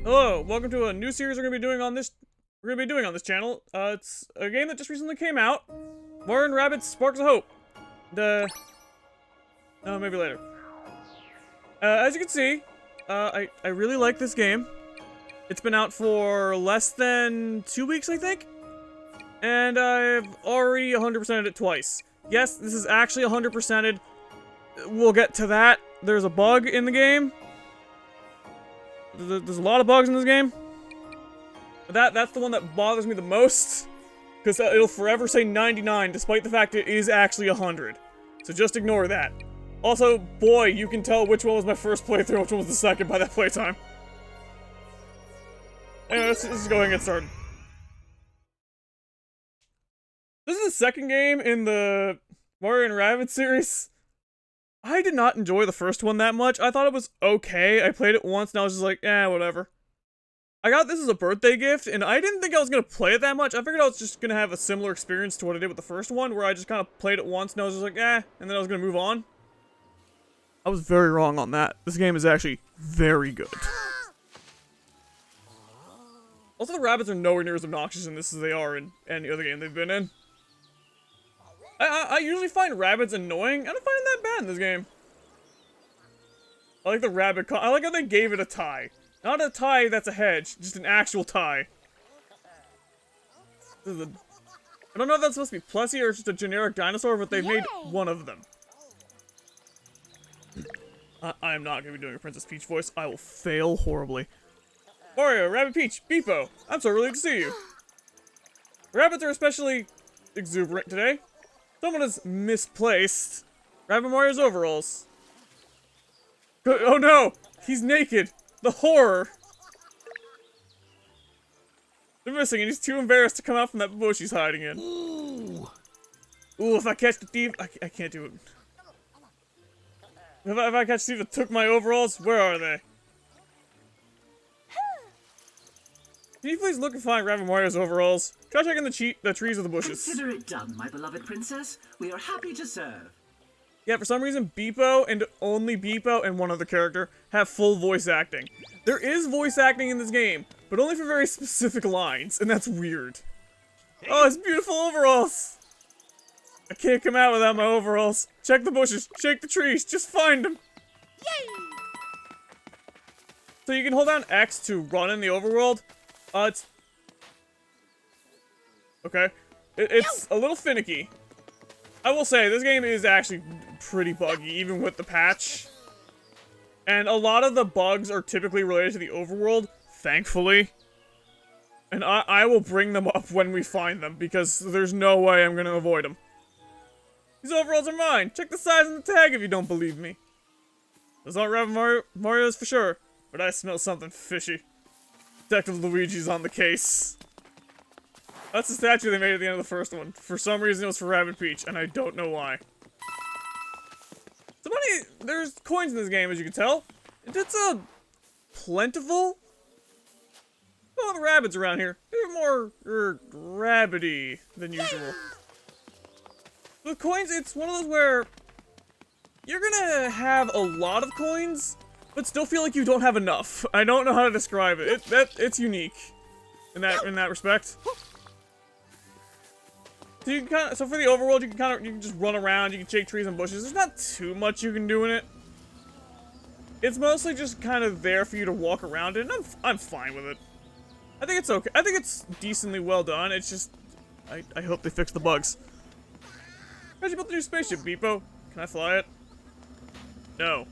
Hello, welcome to a new series we're gonna be doing on this channel. It's a game that just recently came out. More Rabbids Sparks of Hope. No, maybe later. As you can see, I really like this game. It's been out for less than 2 weeks, I think. And I've already 100%ed it twice. Yes, this is actually 100%ed. We'll get to that. There's a bug in the game. There's a lot of bugs in this game. That's the one that bothers me the most. Because it'll forever say 99, despite the fact it is actually 100. So just ignore that. Also, boy, you can tell which one was my first playthrough and which one was the second by that playtime. Anyway, let's just go ahead and get started. This is the second game in the Mario and Rabbids series. I did not enjoy the first one that much. I thought it was okay. I played it once and I was just like, whatever. I got this as a birthday gift, and I didn't think I was going to play it that much. I figured I was just going to have a similar experience to what I did with the first one, where I just kind of played it once and I was just like, and then I was going to move on. I was very wrong on that. This game is actually very good. Also, the Rabbids are nowhere near as obnoxious in this as they are in any other game they've been in. I usually find Rabbids annoying. I don't find them that bad in this game. I like the rabbit I like how they gave it a tie. Not a tie that's a hedge, just an actual tie. I don't know if that's supposed to be Plessy or just a generic dinosaur, but they've made one of them. I am not going to be doing a Princess Peach voice. I will fail horribly. Mario, Rabbid Peach, Beepo, I'm so relieved to see you. Rabbids are especially exuberant today. Someone has misplaced Rabbid Mario's overalls. Oh no! He's naked! The horror! They're missing and he's too embarrassed to come out from that bush he's hiding in. Ooh, if I catch the thief... I can't do it. If I catch the thief that took my overalls, where are they? Can you please look and find Rabbid Mario's overalls? Try checking the trees or the bushes. Consider it done, my beloved princess. We are happy to serve. Yeah, for some reason, Beepo and only Beepo and one other character have full voice acting. There is voice acting in this game, but only for very specific lines, and that's weird. Oh, it's beautiful overalls! I can't come out without my overalls. Check the bushes, shake the trees, just find them! Yay! So you can hold down X to run in the overworld. Okay. It's a little finicky. I will say, this game is actually pretty buggy, even with the patch. And a lot of the bugs are typically related to the overworld, thankfully. And I will bring them up when we find them, because there's no way I'm gonna avoid them. These overalls are mine! Check the size of the tag if you don't believe me. Those aren't Rabbid Mario's for sure, but I smell something fishy. Detective Luigi's on the case. That's the statue they made at the end of the first one. For some reason it was for Rabbid Peach, and I don't know why. There's coins in this game, as you can tell. It's plentiful. Oh, the Rabbids around here. They're more, rabbidy than usual. The coins, it's one of those where you're gonna have a lot of coins, but still feel like you don't have enough. I don't know how to describe it. It's unique in that respect. So you can so for the overworld, you can just run around, you can shake trees and bushes. There's not too much you can do in it. It's mostly just kind of there for you to walk around in, and I'm fine with it. I think it's okay. I think it's decently well done. It's just I hope they fix the bugs. How'd you build the new spaceship, Beepo? Can I fly it? No.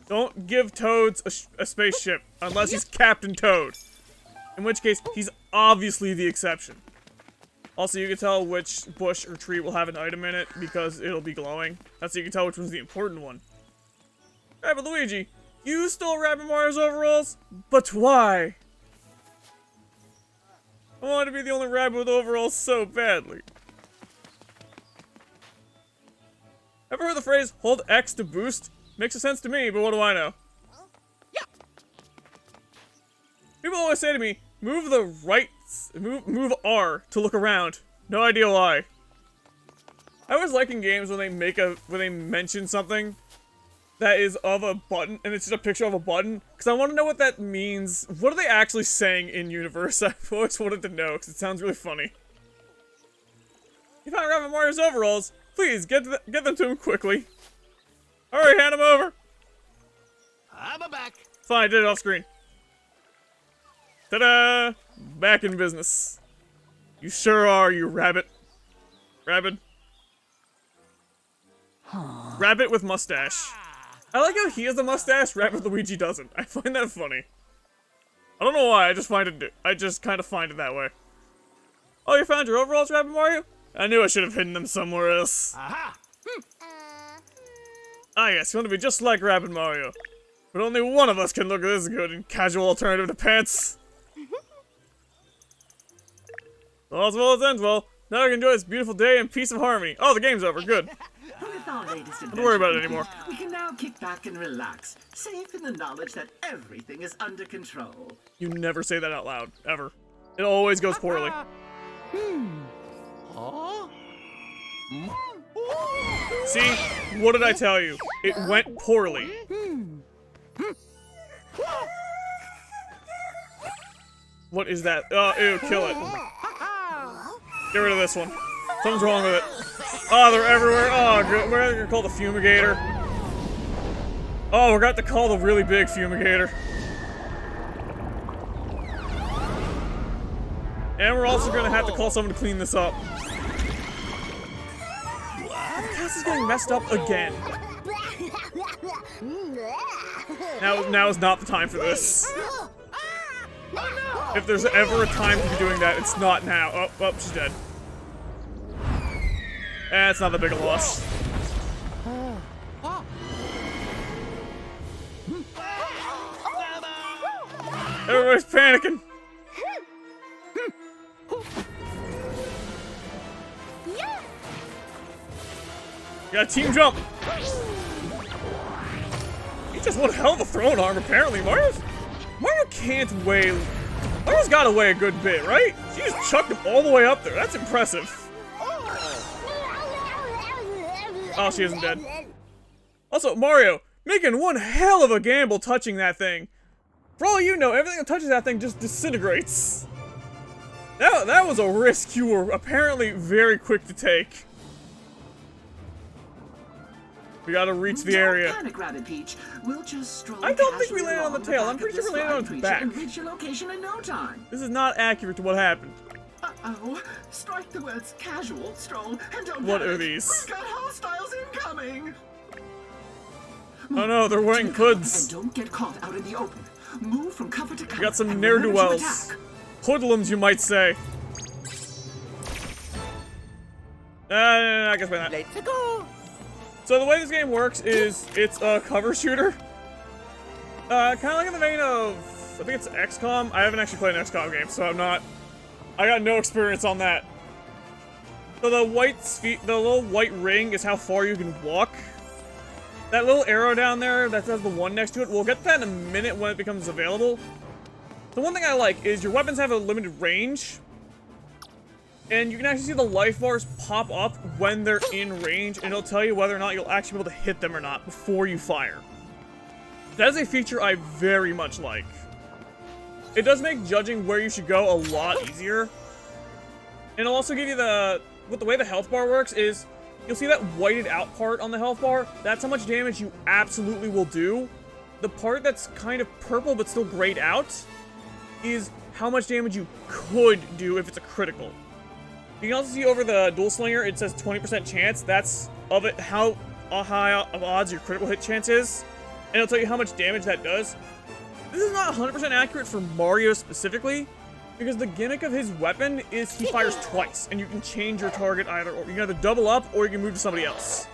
Don't give Toads a spaceship unless he's Captain Toad. In which case, he's obviously the exception. Also, you can tell which bush or tree will have an item in it because it'll be glowing. That's so you can tell which one's the important one. Rabbid Luigi, you stole Rabbid Mario's overalls? But why? I wanted to be the only rabbit with overalls so badly. Ever heard the phrase, hold X to boost? Makes sense to me, but what do I know? Yeah. People always say to me, move R to look around. No idea why. I always like in games when they mention something that is of a button, and it's just a picture of a button, because I want to know what that means. What are they actually saying in universe? I've always wanted to know, because it sounds really funny. You found Rabbid Mario's overalls. Please, get them to him quickly. Hurry, hand him over. I'm back. Fine, I did it off screen. Ta-da! Back in business. You sure are, you rabbit. Rabbid. Rabbit with mustache. I like how he has a mustache, Rabbid Luigi doesn't. I find that funny. I don't know why, I just kind of find it that way. Oh, you found your overalls, Rabbid Mario? I knew I should have hidden them somewhere else. Aha! Ah yes, you want to be just like Rabbid Mario. But only one of us can look this good in casual alternative to pants. All's well that ends well. Now I can enjoy this beautiful day in peace and harmony. Oh, the game's over, good. With our latest Don't worry about it anymore. We can now kick back and relax, safe in the knowledge that everything is under control. You never say that out loud, ever. It always goes poorly. See? What did I tell you? It went poorly. What is that? Oh, ew, kill it. Get rid of this one. Something's wrong with it. Oh, they're everywhere. Oh, good. We're gonna call the fumigator. Oh, we're gonna have to call the really big fumigator. And we're also gonna have to call someone to clean this up. The cast is getting messed up again. Now is not the time for this. If there's ever a time to be doing that, it's not now. Oh, she's dead. Eh, it's not that big a loss. Everybody's panicking. Got a team jump. He just won a hell of a throwing arm, apparently. Mario can't weigh. Mario's got to weigh a good bit, right? She just chucked him all the way up there. That's impressive. Oh, she isn't dead. Also, Mario, making one hell of a gamble touching that thing. For all you know, everything that touches that thing just disintegrates. That was a risk you were apparently very quick to take. We gotta reach the area. Don't panic, Rabbid Peach. We'll just stroll I don't think we casually landed on the along tail. back I'm pretty of sure we this landed on flying its creature back. and reach your location in no time. This is not accurate to what happened. Uh-oh. Strike the words casual, stroll, and don't What panic. are these? We've got hostiles incoming! Oh no, they're wearing hoods. And don't get caught out in the open. Move from cover to cover. We got some and remember to ne'er-do-wells. attack. Hoodlums, you might say. I guess by that. Let's go. So the way this game works is it's a cover shooter. Kind of like in the vein of, I think it's XCOM. I haven't actually played an XCOM game, so I got no experience on that. So the little white ring is how far you can walk. That little arrow down there that says the 1 next to it, we'll get to that in a minute when it becomes available. The one thing I like is your weapons have a limited range. And you can actually see the life bars pop up when they're in range, and it'll tell you whether or not you'll actually be able to hit them or not before you fire. That is a feature I very much like. It does make judging where you should go a lot easier. And it'll also give you the way the health bar works is, you'll see that whited out part on the health bar. That's how much damage you absolutely will do. The part that's kind of purple but still grayed out is how much damage you could do if it's a critical. You can also see over the dual slinger, it says 20% chance. That's of it, how high of odds your critical hit chance is. And it'll tell you how much damage that does. This is not 100% accurate for Mario specifically, because the gimmick of his weapon is he fires twice, and you can change your target either, or you can either double up, or you can move to somebody else.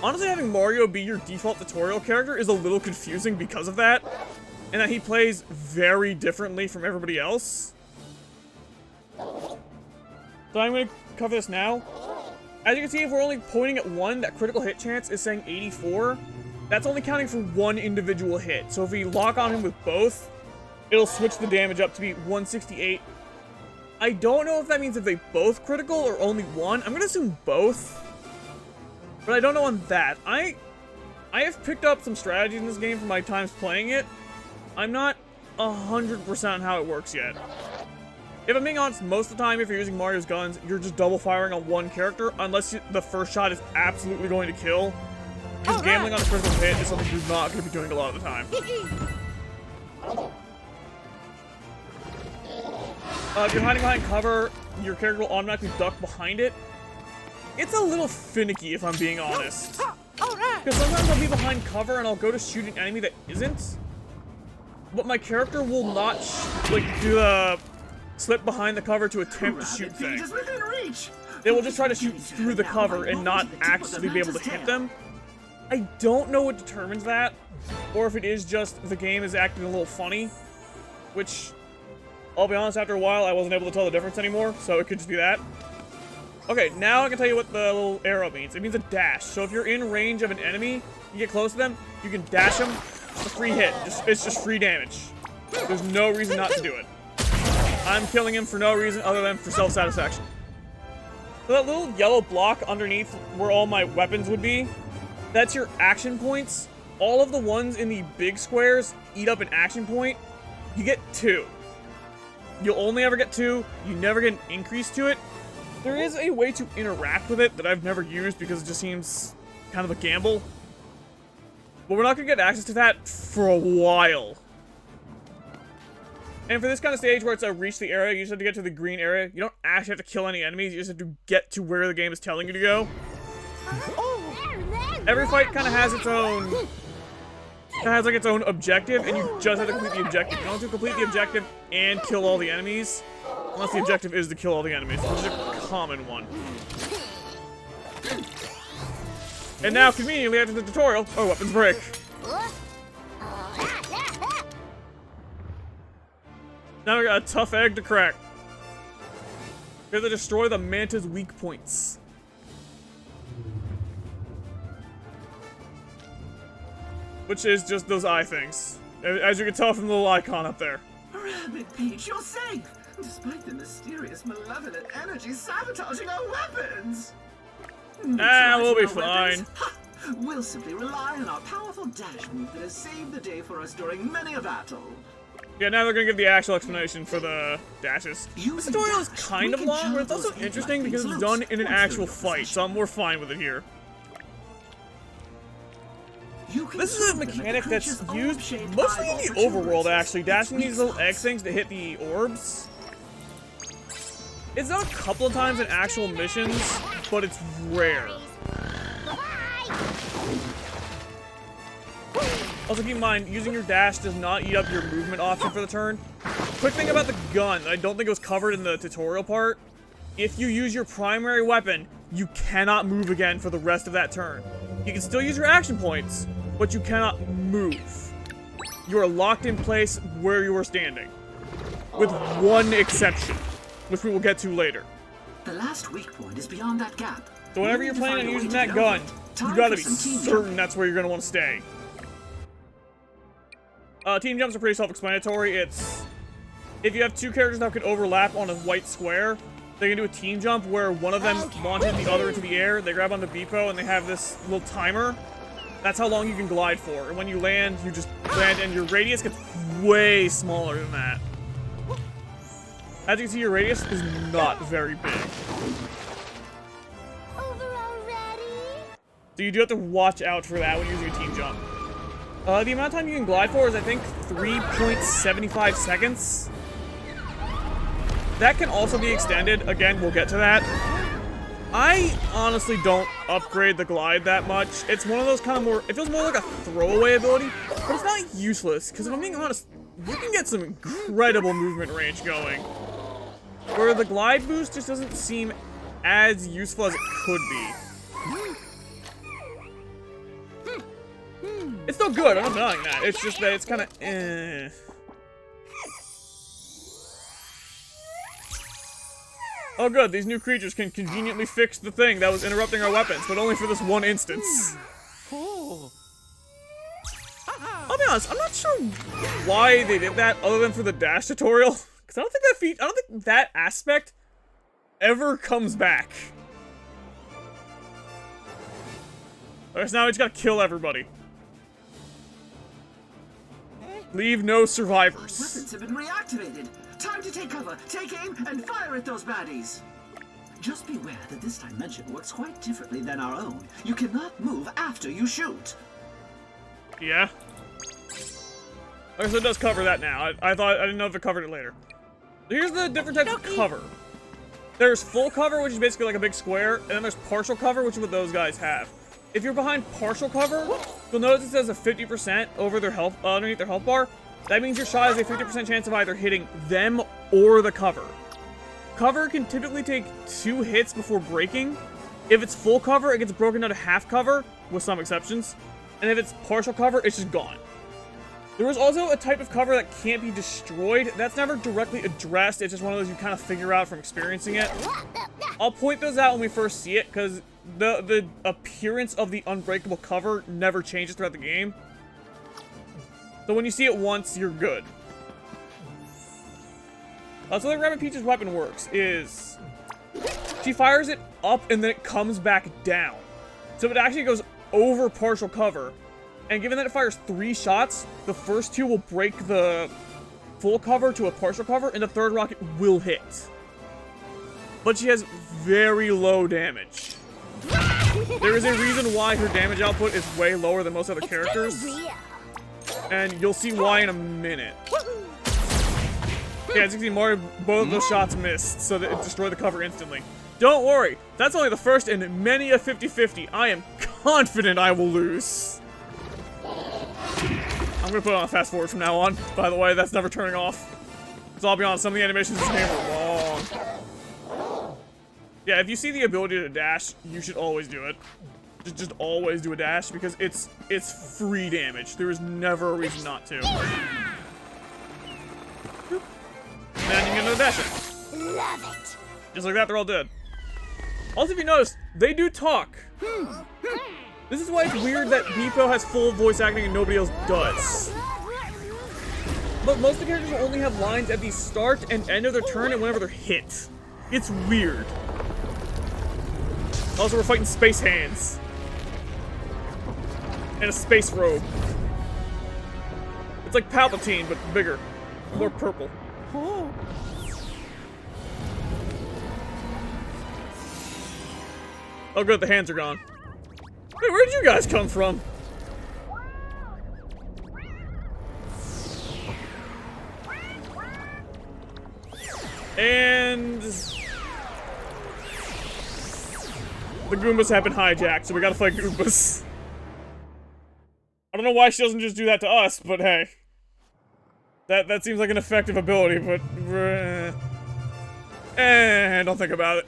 Honestly, having Mario be your default tutorial character is a little confusing because of that, and that he plays very differently from everybody else. So I'm going to cover this now. As you can see, if we're only pointing at one, that critical hit chance is saying 84. That's only counting for one individual hit. So if we lock on him with both, it'll switch the damage up to be 168. I don't know if that means if they both critical or only one. I'm going to assume both. But I don't know on that. I I have picked up some strategies in this game from my times playing it. I'm not 100% on how it works yet. If I'm being honest, most of the time if you're using Mario's guns, you're just double firing on one character, unless the first shot is absolutely going to kill. Because gambling on a critical hit is something you're not going to be doing a lot of the time. If you're hiding behind cover, your character will automatically duck behind it. It's a little finicky, if I'm being honest. Because sometimes I'll be behind cover and I'll go to shoot an enemy that isn't, but my character will not, do the slip behind the cover to attempt to shoot things. They will just try to shoot through the cover and not actually be able to hit them. I don't know what determines that, or if it is just the game is acting a little funny, which, I'll be honest, after a while I wasn't able to tell the difference anymore, so it could just be that. Okay, now I can tell you what the little arrow means. It means a dash. So if you're in range of an enemy, you get close to them, you can dash them. It's a free hit. It's just free damage. There's no reason not to do it. I'm killing him for no reason other than for self-satisfaction. So that little yellow block underneath where all my weapons would be, that's your action points. All of the ones in the big squares eat up an action point. You get 2. You'll only ever get 2. You never get an increase to it. There is a way to interact with it that I've never used because it just seems kind of a gamble. But we're not going to get access to that for a while. And for this kind of stage where it's a reach the area, you just have to get to the green area. You don't actually have to kill any enemies, you just have to get to where the game is telling you to go. Every fight kind of has its own... its own objective, and you just have to complete the objective. You don't have to complete the objective and kill all the enemies. Unless the objective is to kill all the enemies, which is a common one. And now, conveniently after the tutorial, our weapons break. Now we got a tough egg to crack. We have to destroy the manta's weak points. Which is just those eye things. As you can tell from the little icon up there. Rabbit Peach, you're safe! Despite the mysterious, malevolent energy sabotaging our weapons! We'll be fine. We'll simply rely on our powerful dash move that has saved the day for us during many a battle. Yeah, now they're gonna give the actual explanation for the dashes. This tutorial is kind of long, but it's also interesting because it's done in an actual fight, so we're fine with it here. This is a mechanic that's used mostly in the overworld, actually, dashing these little egg things to hit the orbs. It's done a couple of times in actual missions, but it's rare. Also keep in mind, using your dash does not eat up your movement option for the turn. Quick thing about the gun, I don't think it was covered in the tutorial part. If you use your primary weapon, you cannot move again for the rest of that turn. You can still use your action points, but you cannot move. You are locked in place where you are standing. With one exception, which we will get to later. The last weak point is beyond that gap. So whenever you're planning on using that gun, you gotta be certain that's where you're gonna want to stay. Team jumps are pretty self-explanatory. It's... if you have two characters that can overlap on a white square, they can do a team jump where one of them launches the other into the air, they grab onto Beepo, and they have this little timer. That's how long you can glide for. And when you land, you just land, and your radius gets way smaller than that. As you can see, your radius is not very big. Over already? So you do have to watch out for that when using a team jump. The amount of time you can glide for is, I think, 3.75 seconds. That can also be extended. Again, we'll get to that. I honestly don't upgrade the glide that much. It's one of those kind of more... it feels more like a throwaway ability, but it's not useless, because if I'm being honest, you can get some incredible movement range going. Where the glide boost just doesn't seem as useful as it could be. It's still good, I'm not denying that. It's just that it's kind of Oh good, these new creatures can conveniently fix the thing that was interrupting our weapons, but only for this one instance. I'll be honest, I'm not sure why they did that other than for the dash tutorial. Because I don't think that aspect ever comes back. Alright, so now we just gotta kill everybody. Leave no survivors. Weapons have been reactivated. Time to take cover, take aim, and fire at those baddies. Just beware that this dimension works quite differently than our own. You cannot move after you shoot. Yeah. Okay, so it does cover that now. I didn't know if it covered it later. Here's the different types of cover. There's full cover, which is basically like a big square, and then there's partial cover, which is what those guys have. If you're behind partial cover, you'll notice it says a 50% over their health, underneath their health bar. That means your shot has a 50% chance of either hitting them or the cover. Cover can typically take 2 hits before breaking. If it's full cover, it gets broken down to half cover, with some exceptions. And if it's partial cover, it's just gone. There is also a type of cover that can't be destroyed. That's never directly addressed. It's just one of those you kind of figure out from experiencing it. I'll point those out when we first see it, because the appearance of the unbreakable cover never changes throughout the game. So when you see it once, you're good. So the Rabbid Peach's weapon works is she fires it up and then it comes back down. So it actually goes over partial cover. And given that it fires 3 shots, the first 2 will break the full cover to a partial cover, and the third rocket will hit. But she has very low damage. There is a reason why her damage output is way lower than most other characters. And you'll see why in a minute. Yeah, as you can see, Mario, both of those shots missed, so that it destroyed the cover instantly. Don't worry, that's only the first in many a 50-50. I am confident I will lose. I'm gonna put on a fast forward from now on. By the way, that's never turning off. So I'll be honest, some of the animations in this game are long. Yeah, if you see the ability to dash, you should always do it. Just always do a dash, because it's free damage. There is never a reason not to. And then you can get another dash in. Love it. Just like that, they're all dead. Also, if you notice, they do talk. This is why it's weird that Beepo has full voice acting and nobody else does. But most of the characters will only have lines at the start and end of their turn and whenever they're hit. It's weird. Also, we're fighting space hands. And a space robe. It's like Palpatine, but bigger. More purple. Oh good, the hands are gone. Wait, where'd you guys come from? And the Goombas have been hijacked, so we gotta fight Goombas. I don't know why she doesn't just do that to us, but hey. That seems like an effective ability, but don't think about it.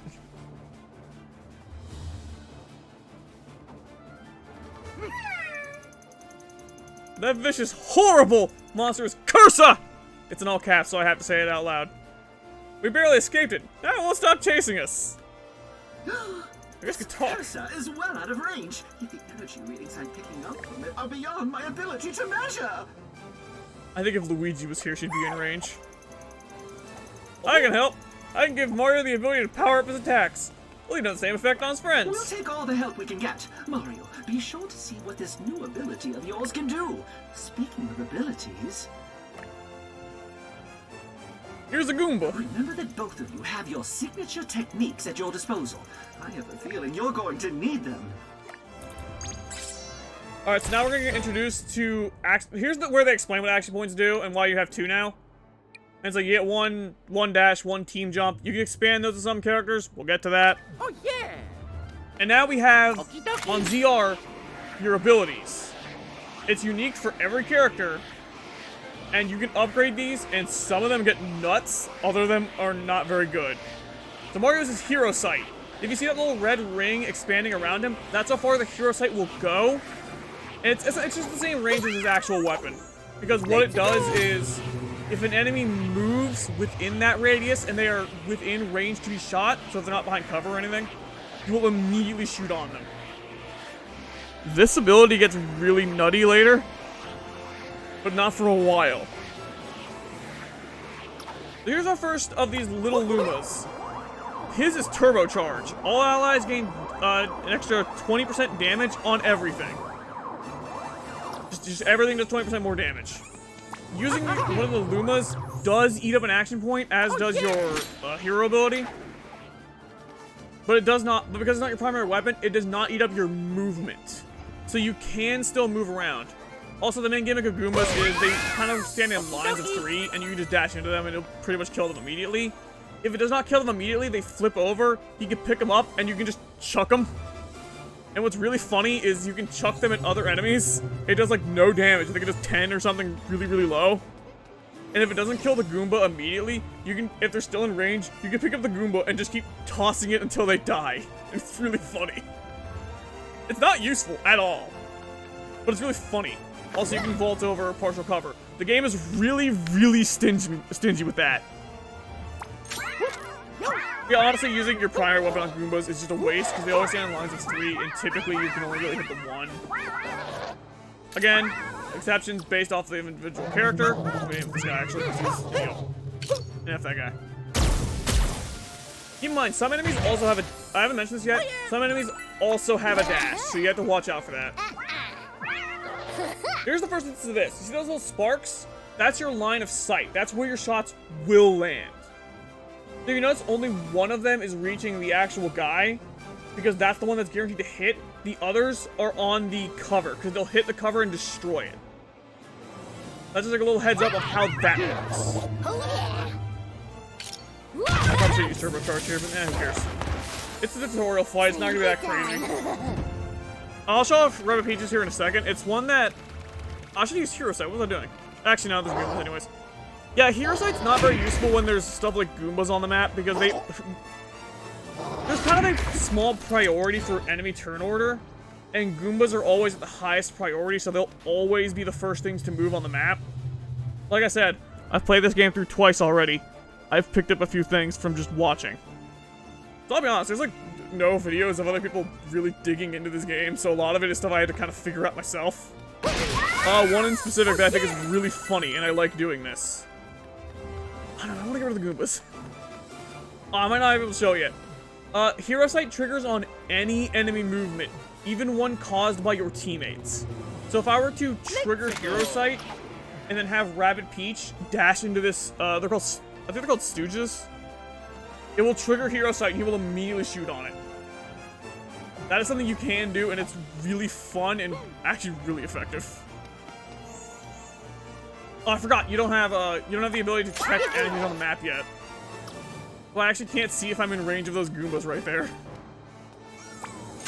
That vicious, horrible monster is Cursa! It's in all caps, so I have to say it out loud. We barely escaped it. Now it won't stop chasing us. I guess we could talk. Cursa is well out of range, yet the energy readings I'm picking up from it are beyond my ability to measure. I think if Luigi was here, she'd be in range. I can help. I can give Mario the ability to power up his attacks. We'll even have the same effect on his friends. We'll take all the help we can get. Mario, be sure to see what this new ability of yours can do. Speaking of abilities... Here's a Goomba. Remember that both of you have your signature techniques at your disposal. I have a feeling you're going to need them. Alright, so now we're gonna get introduced to... Here's where they explain what action points do and why you have 2 now. And it's like you get one dash, 1 team jump. You can expand those to some characters. We'll get to that. Oh, yeah. And now we have, Okie dokie. on ZR, your abilities. It's unique for every character. And you can upgrade these, and some of them get nuts. Other of them are not very good. So Mario's is Hero Sight. If you see that little red ring expanding around him, that's how far the Hero Sight will go. And it's just the same range as his actual weapon. Because what it does is, if an enemy moves within that radius and they are within range to be shot, so if they're not behind cover or anything, you will immediately shoot on them. This ability gets really nutty later, but not for a while. So here's our first of these little Lumas. His is Turbocharge. All allies gain an extra 20% damage on everything. Just everything does 20% more damage. using one of the Lumas does eat up an action point, as does your hero ability. But it does not, but because it's not your primary weapon, it does not eat up your movement. So you can still move around. Also, the main gimmick of Goombas is they kind of stand in lines of 3, and you can just dash into them, and it'll pretty much kill them immediately. If it does not kill them immediately, they flip over, you can pick them up, and you can just chuck them. And what's really funny is you can chuck them at other enemies. It does, like, no damage. I think it does 10 or something really, really low. And if it doesn't kill the Goomba immediately, you can, if they're still in range, you can pick up the Goomba and just keep tossing it until they die. It's really funny. It's not useful at all, but it's really funny. Also, you can vault over partial cover. The game is really, really stingy with that. Yeah, honestly, using your primary weapon on Goombas is just a waste, because they always stand in lines of 3, and typically you can only really hit the 1. Again, exceptions based off the individual character. Let me name this guy, actually, because he's, you know, F that guy. Keep in mind, some enemies also have a... I haven't mentioned this yet. Some enemies also have a dash, so you have to watch out for that. Here's the first instance of this. You see those little sparks? That's your line of sight. That's where your shots will land. So you notice only one of them is reaching the actual guy, because that's the one that's guaranteed to hit. The others are on the cover, because they'll hit the cover and destroy it. That's just like a little heads up of how that works. I probably should use turbocharge here, but who cares? It's a tutorial fight, it's not gonna be that crazy. I'll show off Rabbid Peaches here in a second. It's one that... I should use Hero Sight. What was I doing? Actually, no, this is Goombas anyways. Yeah, Hero Sight's not very useful when there's stuff like Goombas on the map, because they... There's kind of a small priority for enemy turn order, and Goombas are always at the highest priority, so they'll always be the first things to move on the map. Like I said, I've played this game through twice already. I've picked up a few things from just watching. So I'll be honest, there's like no videos of other people really digging into this game, so a lot of it is stuff I had to kind of figure out myself. One in specific that I think is really funny, and I like doing this. I don't know, I want to get rid of the Goombas. I might not be able to show yet. Hero Sight triggers on any enemy movement, even one caused by your teammates. So if I were to trigger Hero Sight, and then have Rabbid Peach dash into this, they're called, I think they're called Stooges. It will trigger Hero Sight, and he will immediately shoot on it. That is something you can do, and it's really fun and actually really effective. Oh, I forgot, you don't have the ability to check enemies on the map yet. Well, I actually can't see if I'm in range of those Goombas right there.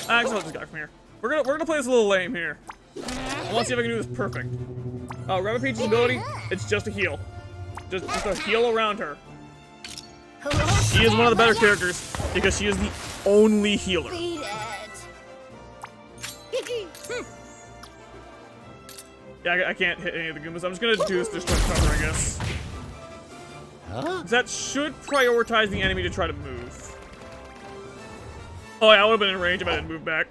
Actually, I'll this guy from here. We're gonna play this a little lame here. I want to see if I can do this perfect. Rabbid Peach's ability, it's just a heal. Just a heal around her. She is one of the better characters because she is the only healer. Yeah, I can't hit any of the Goombas. I'm just gonna do this just for cover, I guess. Huh? That should prioritize the enemy to try to move. Oh yeah, I would've been in range if I didn't move back.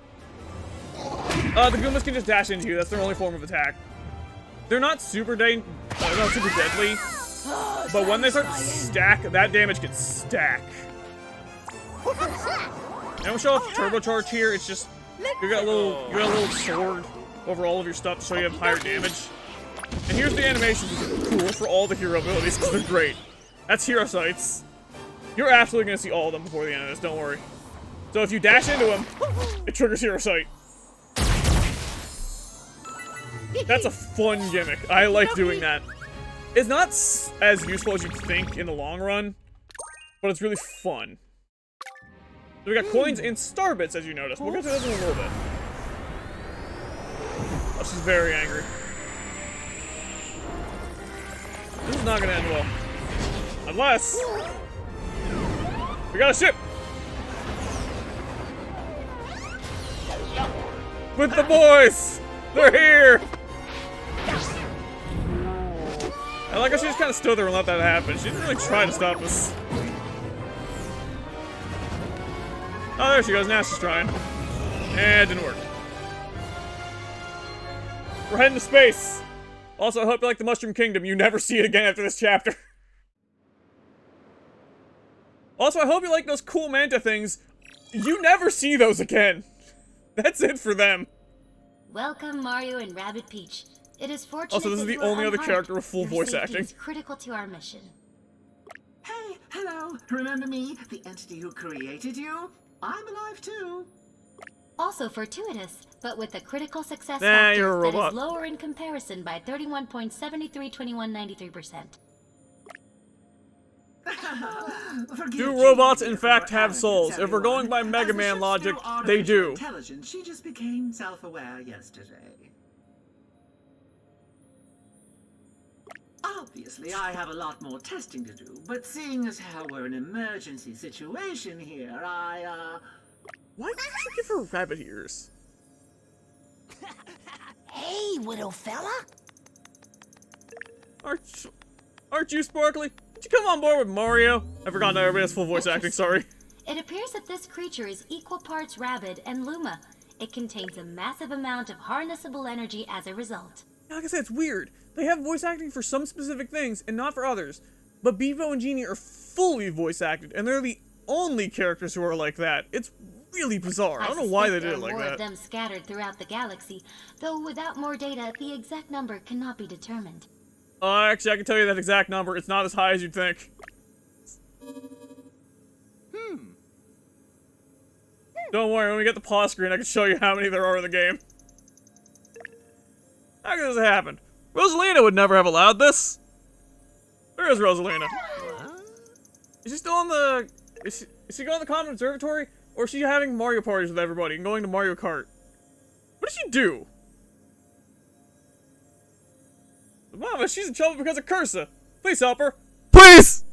The Goombas can just dash into you. That's their only form of attack. They're not super deadly, but when they start to stack, that damage can stack. And we'll show off turbocharge here. It's just you got a little sword over all of your stuff so you have higher damage. And here's the animations, which are cool for all the hero abilities because they're great. That's Hero Sights. You're absolutely gonna see all of them before the end of this. Don't worry. So if you dash into him, it triggers Hero Sight. That's a fun gimmick. I like doing that. It's not as useful as you'd think in the long run, but it's really fun. So we got coins and star bits, as you noticed. We'll get to this in a little bit. Oh, she's very angry. This is not gonna end well. Unless... we got a ship! With the boys! They're here! I like how she just kind of stood there and let that happen. She didn't really try to stop us. Oh, there she goes. Now she's trying. Eh, it didn't work. We're heading to space. Also, I hope you like the Mushroom Kingdom. You never see it again after this chapter. Also, I hope you like those cool manta things. You never see those again. That's it for them. Welcome, Mario and Rabbid Peach. It is fortunate Also, this is that the you are only other unharmed. character with full Your voice safety acting. is critical to our mission. Hey, hello. Remember me, the entity who created you? I'm alive too. Also fortuitous, but with a critical success Nah, you're factor a that robot. is lower in comparison by 31.732193%. Do robots, in fact, have souls? If we're going by Mega Man logic, they do. Intelligence, she just became self-aware yesterday. Obviously, I have a lot more testing to do, but seeing as how we're in an emergency situation here, Why did you give her rabbit ears? Hey, little fella. Aren't you Sparkly? Did you come on board with Mario? I forgot now everybody has full voice acting, sorry. It appears that this creature is equal parts Rabbid and Luma. It contains a massive amount of harnessable energy as a result. Like I said, it's weird. They have voice acting for some specific things and not for others. But Beebo and Genie are fully voice acted, and they're the only characters who are like that. It's really bizarre. I don't know why they did it like there are more of that. them scattered throughout the galaxy, though without more data, the exact number cannot be determined. Actually, I can tell you that exact number. It's not as high as you'd think. Don't worry, when we get the pause screen, I can show you how many there are in the game. How could this happen? Rosalina would never have allowed this. Where is Rosalina? Is she still on the... Is she going to the Common Observatory? Or is she having Mario parties with everybody and going to Mario Kart? What did she do? Mama, she's in trouble because of Cursa. Please help her. Please!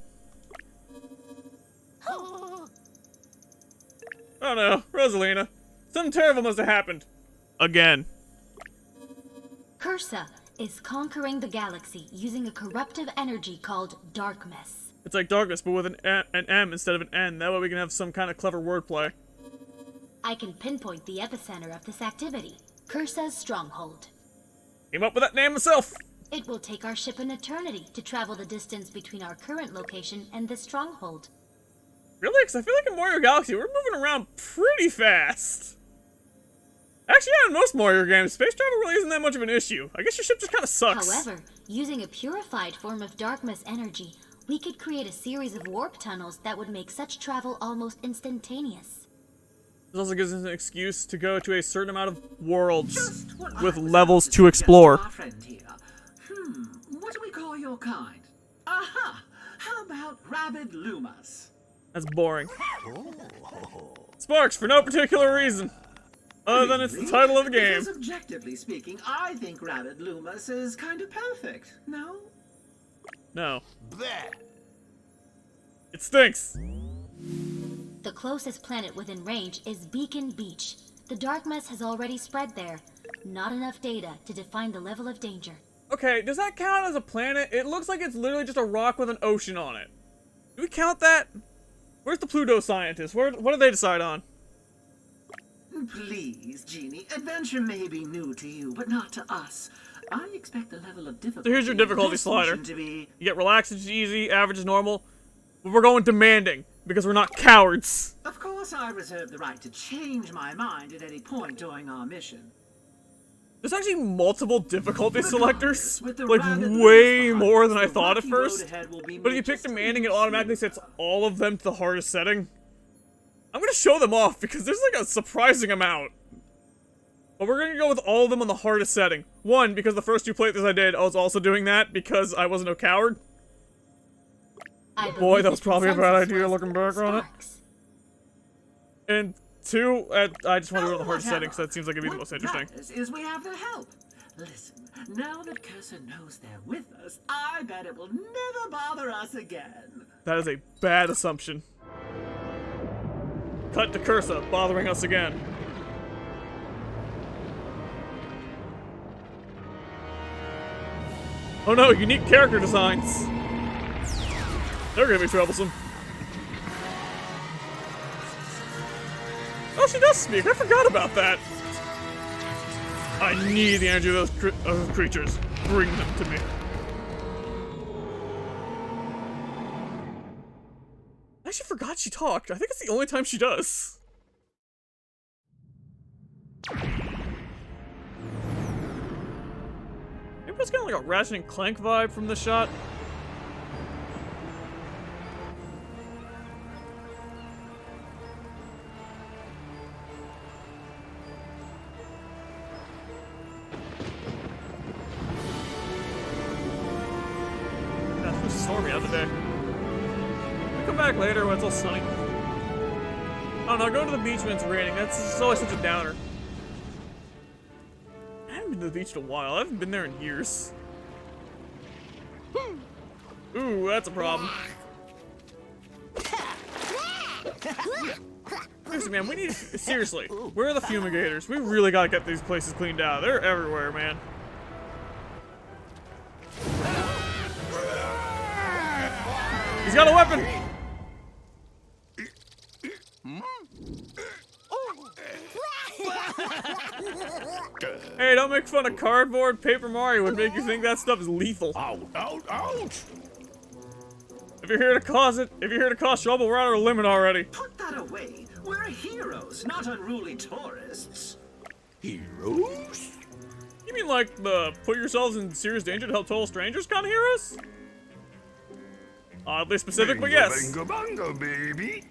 Oh no, Rosalina. Something terrible must have happened. Again. Cursa is conquering the galaxy using a corruptive energy called darkness. It's like darkness, but with an M instead of an N. That way we can have some kind of clever wordplay. I can pinpoint the epicenter of this activity, Cursa's stronghold. Came up with that name myself. It will take our ship an eternity to travel the distance between our current location and this stronghold. Really? Because I feel like in Mario Galaxy, we're moving around pretty fast. Actually, yeah, in most Mario games, space travel really isn't that much of an issue. I guess your ship just kind of sucks. However, using a purified form of darkness energy, we could create a series of warp tunnels that would make such travel almost instantaneous. This also gives us an excuse to go to a certain amount of worlds Just what with I was levels about to suggest explore. our friend here. What do we call your kind? Aha! How about Rabid Lumas? That's boring. Sparks, for no particular reason. Other than it's the Really? title of the game. Because objectively speaking, I think Rabid Lumas is kind of perfect, no? No. Bleh. It stinks. The closest planet within range is Beacon Beach. The darkness has already spread there. Not enough data to define the level of danger. Okay, does that count as a planet? It looks like it's literally just a rock with an ocean on it. Do we count that? Where's the Pluto scientists? What do they decide on? Please, Genie, adventure may be new to you, but not to us. I expect the level of difficulty. So here's your difficulty in this slider. mission to be... You get relaxed, it's easy, average is normal. But we're going demanding, because we're not cowards. Of course, I reserve the right to change my mind at any point during our mission. There's actually multiple difficulty selectors. With the Like, Rabid way Lumas more than I behind us, thought at the rocky road first. ahead will be But if you made pick just demanding, it easier. automatically sets all of them to the hardest setting. I'm gonna show them off, because there's like a surprising amount. But we're gonna go with all of them on the hardest setting. One, because the first two playthroughs I did, I was also doing that because I wasn't a coward. I Boy, believe that was the probably a bad consensus idea was looking back on it. Sparks. And two, I just want to go to the Oh, hardest setting whatever. because that seems like it'd be the most What interesting. matters is we have their help. Listen, now that Cursor knows they're with us, I bet it will never bother us again. That is a bad assumption. Cut to Cursa, bothering us again. Oh no, unique character designs. They're gonna be troublesome. Oh, she does speak. I forgot about that. I need the energy of those creatures. Bring them to me. I actually forgot she talked. I think it's the only time she does. Maybe it's kind of like a Ratchet and Clank vibe from the shot. That's too stormy out today. We'll come back later when it's all sunny. I don't know, go to the beach when it's raining. That's just always such a downer. I haven't been to the beach in a while. I haven't been there in years. Ooh, that's a problem. Seriously, man, we need... Seriously, where are the fumigators? We really gotta get these places cleaned out. They're everywhere, man. He's got a weapon! Hey, don't make fun of cardboard. Paper Mario would make you think that stuff is lethal. Ouch, ouch, ouch! If you're here to cause trouble, we're out our limit already. Put that away. We're heroes, not unruly tourists. Heroes? You mean like the put yourselves in serious danger to help total strangers kind of heroes? Oddly specific, but yes. Bingo, bongo, baby.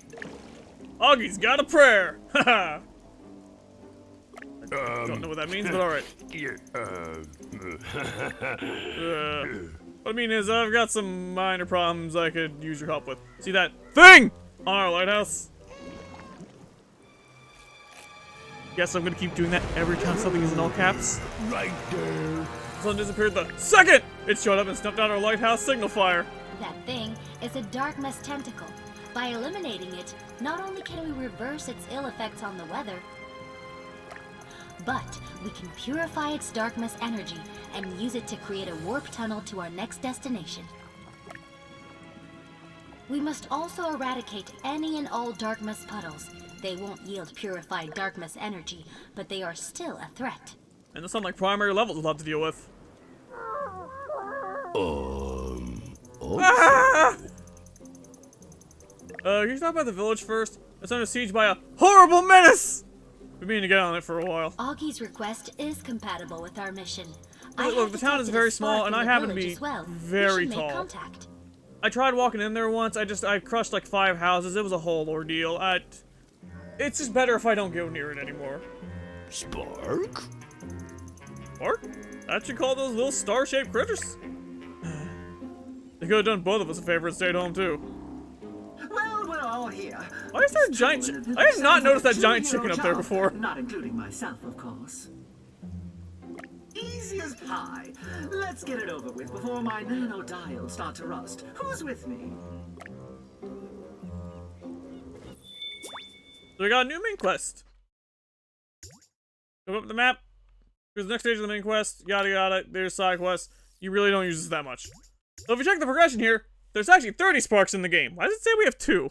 Augie's got a prayer. Haha. Don't know what that means, but alright. Yeah, What I mean is, I've got some minor problems I could use your help with. See that thing on our lighthouse? Guess I'm gonna keep doing that every time something is in all caps. right there. The sun disappeared the second it showed up and snuffed out our lighthouse signal fire. That thing is a dark mess tentacle. By eliminating it, not only can we reverse its ill effects on the weather, but we can purify its dark mess energy and use it to create a warp tunnel to our next destination. We must also eradicate any and all dark mess puddles. They won't yield purified dark mess energy, but they are still a threat. And that's not like primary levels we'll have to deal with. Ah! Can you stop by the village first? It's under siege by a horrible menace! We've been to get on it for a while. Augie's request is compatible with our mission. Look, the town is very small, and I happen to be very tall. Contact. I tried walking in there once. I crushed like 5 houses. It was a whole ordeal. It's just better if I don't go near it anymore. Spark? Spark? That you call those little star-shaped critters? They could have done both of us a favor and stayed home too. Well, we're all here. Why is there a giant I have not noticed that giant chicken up there before. Not including myself, of course. Easy as pie. Let's get it over with before my nanodials start to rust. Who's with me? So we got a new main quest. Go up the map. Here's the next stage of the main quest. Yada yada. There's side quests. You really don't use this that much. So if you check the progression here, there's actually 30 sparks in the game. Why does it say we have 2?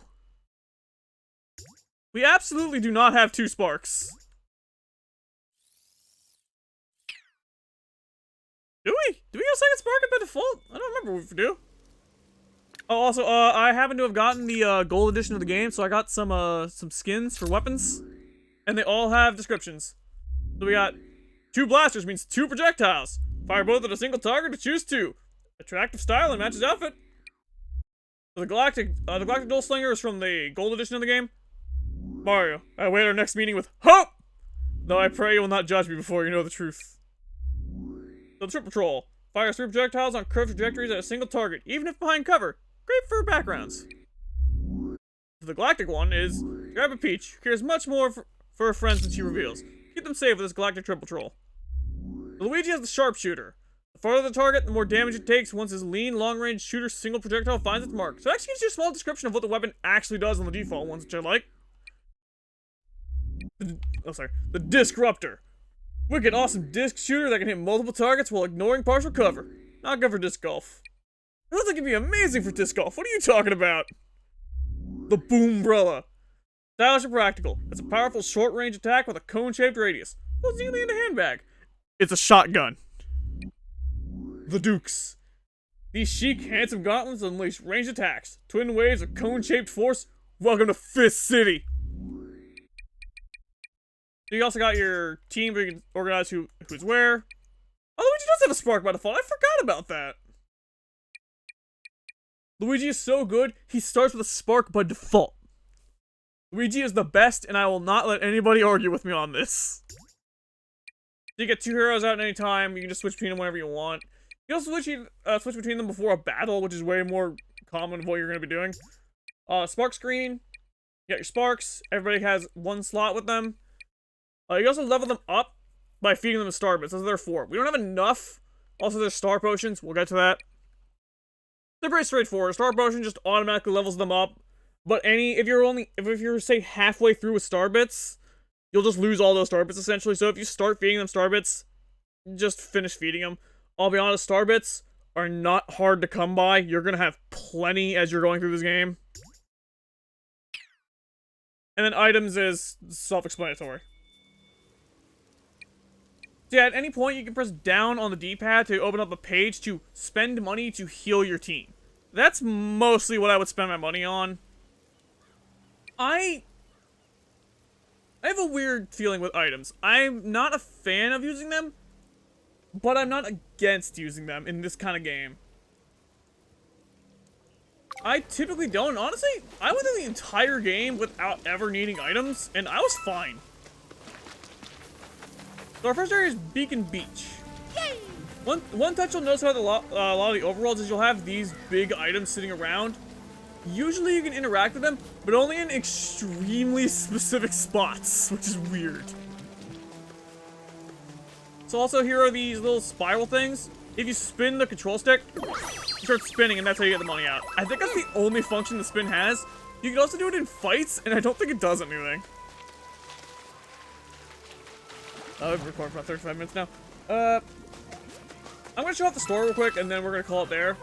We absolutely do not have 2 sparks. Do we? Do we have second spark by default? I don't remember if we do. Oh, also, I happen to have gotten the gold edition of the game, so I got some skins for weapons, and they all have descriptions. So we got 2 blasters means 2 projectiles. Fire both at a single target to choose 2. Attractive style and matches outfit. So the Galactic Dual Slinger is from the gold edition of the game. Mario, I await our next meeting with hope. Though I pray you will not judge me before you know the truth. So the Trip Patrol fires 3 projectiles on curved trajectories at a single target, even if behind cover. Great for backgrounds. So the Galactic one is grab a peach, who cares much more for her friends than she reveals. Keep them safe with this Galactic Trip Patrol. So Luigi has the Sharpshooter. The farther the target, the more damage it takes once his lean, long-range shooter single projectile finds its mark. So it actually gives you a small description of what the weapon actually does on the default ones, which I like. The Disruptor. Wicked awesome disc shooter that can hit multiple targets while ignoring partial cover. Not good for disc golf. I don't think it'd be amazing for disc golf. What are you talking about? The Boombrella. Stylish and practical. It's a powerful short-range attack with a cone-shaped radius. What's neatly in the handbag? It's a shotgun. The Dukes. These chic, handsome gauntlets unleash ranged attacks. Twin waves of cone-shaped force. Welcome to Fist City. You also got your team where you can organize who's where. Oh, Luigi does have a spark by default. I forgot about that. Luigi is so good, he starts with a spark by default. Luigi is the best, and I will not let anybody argue with me on this. You get 2 heroes out at any time. You can just switch between them whenever you want. You can also switch between them before a battle, which is way more common of what you're going to be doing. Spark screen. You got your sparks. Everybody has 1 slot with them. You can also level them up by feeding them star bits. Those are their 4. We don't have enough. Also, there's star potions. We'll get to that. They're pretty straightforward. A star potion just automatically levels them up. But if you're say halfway through with star bits, you'll just lose all those star bits essentially. So if you start feeding them star bits, just finish feeding them. I'll be honest, star bits are not hard to come by. You're gonna have plenty as you're going through this game. And then items is self-explanatory. So yeah, at any point you can press down on the D-pad to open up a page to spend money to heal your team. That's mostly what I would spend my money on. I have a weird feeling with items. I'm not a fan of using them, but I'm not against using them in this kind of game. I typically don't. Honestly, I went through the entire game without ever needing items, and I was fine. So our first area is Beacon Beach. Yay! One touch you'll notice about a lot of the overworlds is you'll have these big items sitting around. Usually you can interact with them, but only in extremely specific spots, which is weird. So also here are these little spiral things. If you spin the control stick, it starts spinning and that's how you get the money out. I think that's the only function the spin has. You can also do it in fights, and I don't think it does anything. I've been recording for about 35 minutes now. I'm gonna show off the store real quick, and then we're gonna call it there.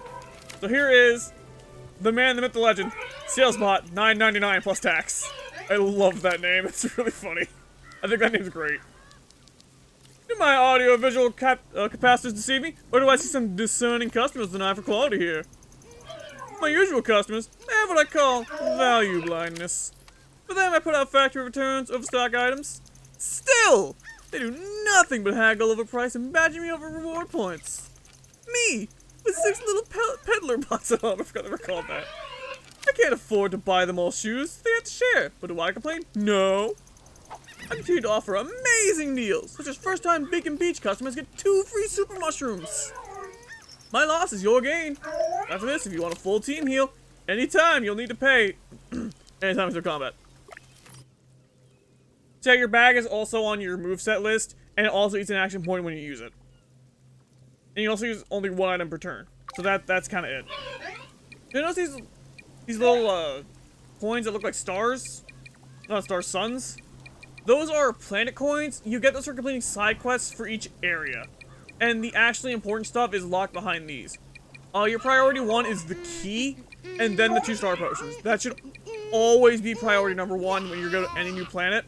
So here is the man, the myth, the legend. Salesbot, $9.99 plus tax. I love that name. It's really funny. I think that name's great. Do my audio-visual capacities deceive me, or do I see some discerning customers deny for quality here? My usual customers have what I call value blindness. For them, I put out factory returns, overstock items. Still, they do nothing but haggle over price and badger me over reward points. Me, with 6 little peddler bots at home. I forgot to recall that. I can't afford to buy them all shoes. They have to share. But do I complain? No. I continue to offer amazing deals, such as first-time Beacon Beach customers get 2 free super mushrooms. My loss is your gain. After this, if you want a full team heal, anytime you'll need to pay. Anytime through combat. So your bag is also on your moveset list, and it also eats an action point when you use it. And you also use only 1 item per turn. So that's kind of it. You notice these little coins that look like stars? Not stars, suns? Those are planet coins. You get those for completing side quests for each area. And the actually important stuff is locked behind these. Your priority 1 is the key, and then the 2 star potions. That should always be priority number 1 when you go to any new planet.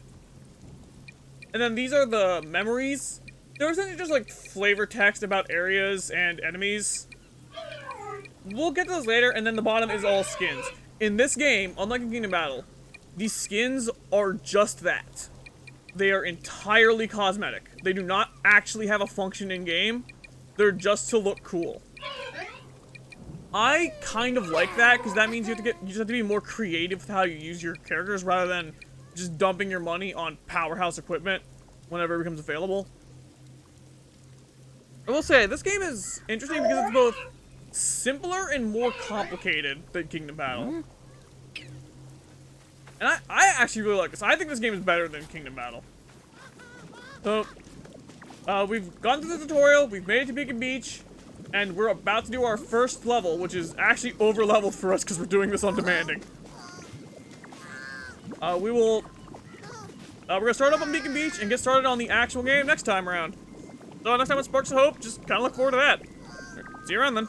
And then these are the memories. They're essentially just like flavor text about areas and enemies. We'll get to those later, and then the bottom is all skins. In this game, unlike in Kingdom Battle, these skins are just that. They are entirely cosmetic. They do not actually have a function in-game. They're just to look cool. I kind of like that, because that means you just have to be more creative with how you use your characters, rather than just dumping your money on powerhouse equipment whenever it becomes available. I will say, this game is interesting because it's both simpler and more complicated than Kingdom Battle. And I actually really like this. I think this game is better than Kingdom Battle. So, we've gone through the tutorial, we've made it to Beacon Beach, and we're about to do our first level, which is actually over-leveled for us because we're doing this on demanding. We're gonna start up on Beacon Beach and get started on the actual game next time around. So next time with Sparks of Hope, just kind of look forward to that. See you around then.